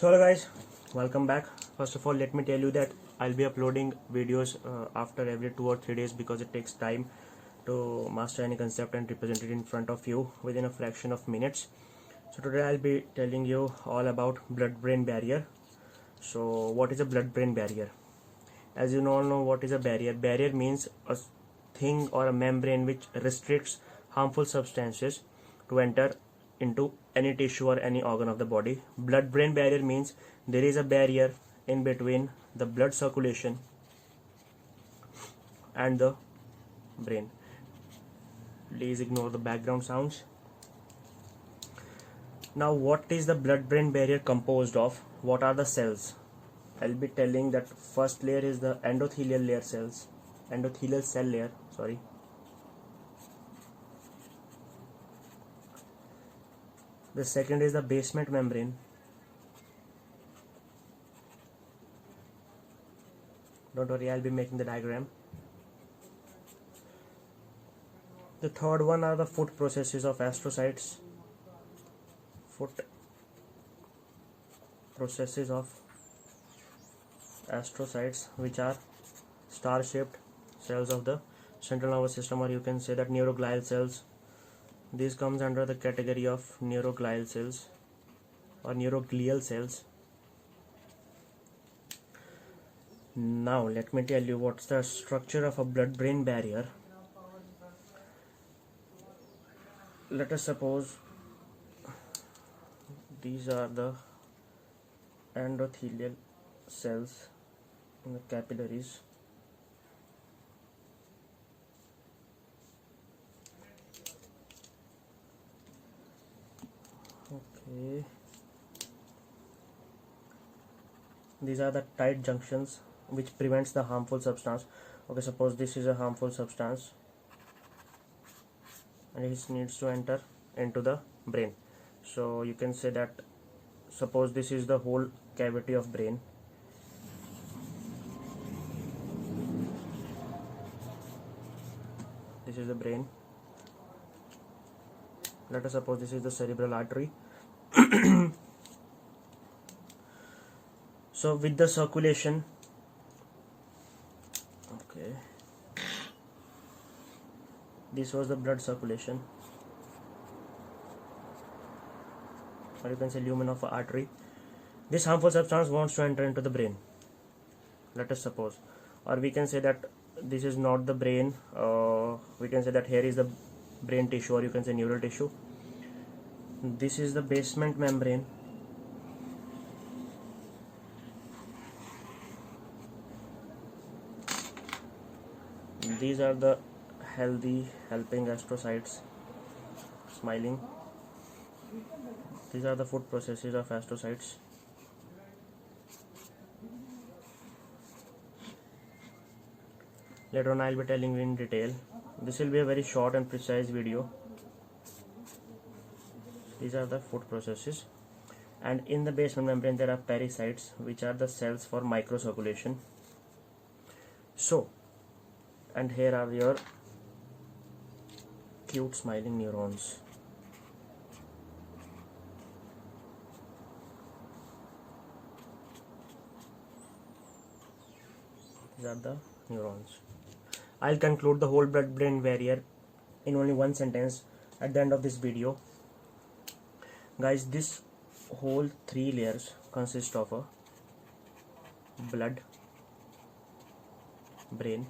So hello guys, welcome back. First of all, let me tell you that I'll be uploading videos after every 2 or 3 days because it takes time to master any concept and represent it in front of you within a fraction of minutes. So today I'll be telling you all about blood-brain barrier. So what is a blood-brain barrier? As you all know what is a barrier. Barrier means a thing or a membrane which restricts harmful substances to enter into any tissue or any organ of the body. Blood-brain barrier means there is a barrier in between the blood circulation and the brain. Please ignore the background sounds. Now, what is the blood-brain barrier composed of? What are the cells? I'll be telling that first layer is the endothelial cell layer, sorry. The second is the basement membrane. Don't worry, I'll be making the diagram. The third one are the foot processes of astrocytes. Foot processes of astrocytes, which are star-shaped cells of the central nervous system, or you can say that neuroglial cells. This comes under the category of neuroglial cells or neuroglial cells. Now let me tell you what's the structure of a blood-brain barrier. Let us suppose these are the endothelial cells in the capillaries. Okay. These are the tight junctions which prevents the harmful substance. Okay, suppose this is a harmful substance and it needs to enter into the brain. So you can say that suppose this is the whole cavity of brain. This is the brain. Let us suppose this is the cerebral artery. So with the circulation, okay, this was the blood circulation, or you can say lumen of an artery. This harmful substance wants to enter into the brain, let us suppose, or we can say that this is not the brain. We can say that here is the brain tissue, or you can say neural tissue. This is the basement membrane. These are the healthy helping astrocytes smiling. These are the foot processes of astrocytes. Later on I'll be telling you in detail. This will be a very short and precise video. These are the foot processes, and in the basement membrane there are pericytes, which are the cells for microcirculation. So, and here are your cute smiling neurons. These are the neurons. I'll conclude the whole blood-brain barrier in only one sentence at the end of this video. Guys, this whole 3 layers consist of a blood brain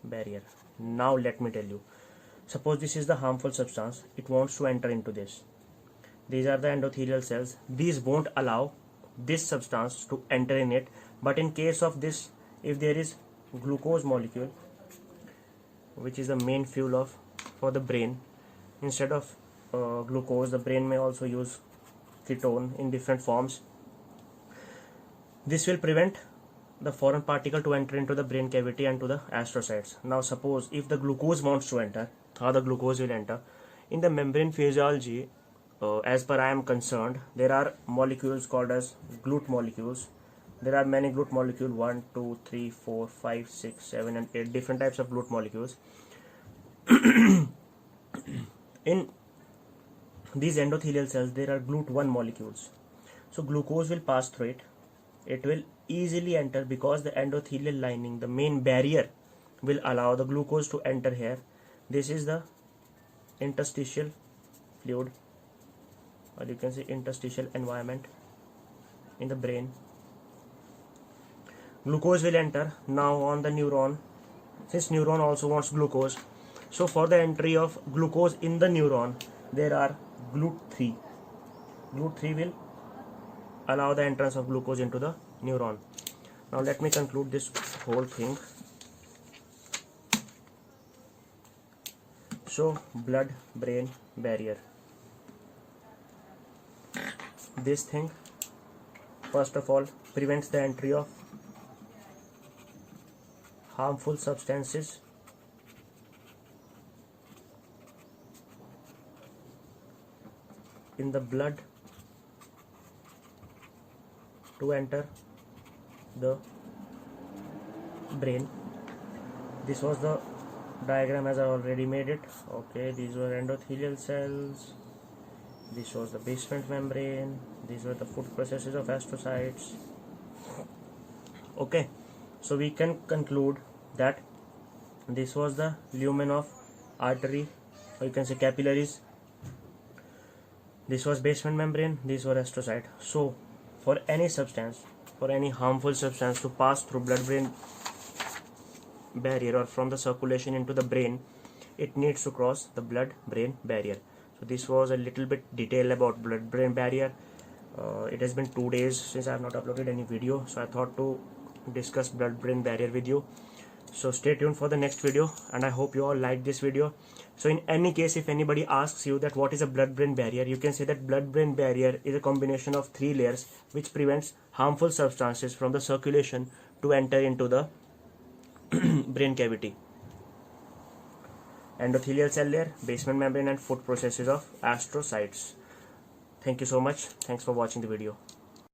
barrier. Now let me tell you, suppose this is the harmful substance, it wants to enter into this. These are the endothelial cells. These won't allow this substance to enter in it, but in case of this, if there is glucose molecule, which is the main fuel for the brain, instead of glucose, the brain may also use ketone in different forms. This will prevent the foreign particle to enter into the brain cavity and to the astrocytes. Now suppose if the glucose wants to enter, how the glucose will enter? In the membrane physiology, as per I am concerned, there are molecules called as GLUT molecules. There are many GLUT molecules, 1, 2, 3, 4, 5, 6, 7 and 8 different types of GLUT molecules. In these endothelial cells there are GLUT1 molecules. So glucose will pass through it. It will easily enter because the endothelial lining, the main barrier, will allow the glucose to enter here. This is the interstitial fluid, or you can say interstitial environment in the brain. Glucose will enter now on the neuron. Since neuron also wants glucose, so for the entry of glucose in the neuron, there are GLUT3. GLUT3 will allow the entrance of glucose into the neuron. Now let me conclude this whole thing. So blood-brain barrier. This thing, first of all, prevents the entry of harmful substances in the blood to enter the brain. This was the diagram as I already made it. Okay, these were endothelial cells, this was the basement membrane, these were the food processes of astrocytes. Okay, so we can conclude that this was the lumen of artery, or you can say capillaries. This was basement membrane, these were astrocyte. So for any substance, for any harmful substance to pass through blood-brain barrier or from the circulation into the brain, it needs to cross the blood-brain barrier. So this was a little bit detail about blood-brain barrier. It has been 2 days since I have not uploaded any video, so I thought to discuss blood-brain barrier with you. So stay tuned for the next video, and I hope you all like this video. So in any case, if anybody asks you that what is a blood-brain barrier, you can say that blood-brain barrier is a combination of 3 layers which prevents harmful substances from the circulation to enter into the brain cavity. Endothelial cell layer, basement membrane, and food processes of astrocytes. Thank you so much. Thanks for watching the video.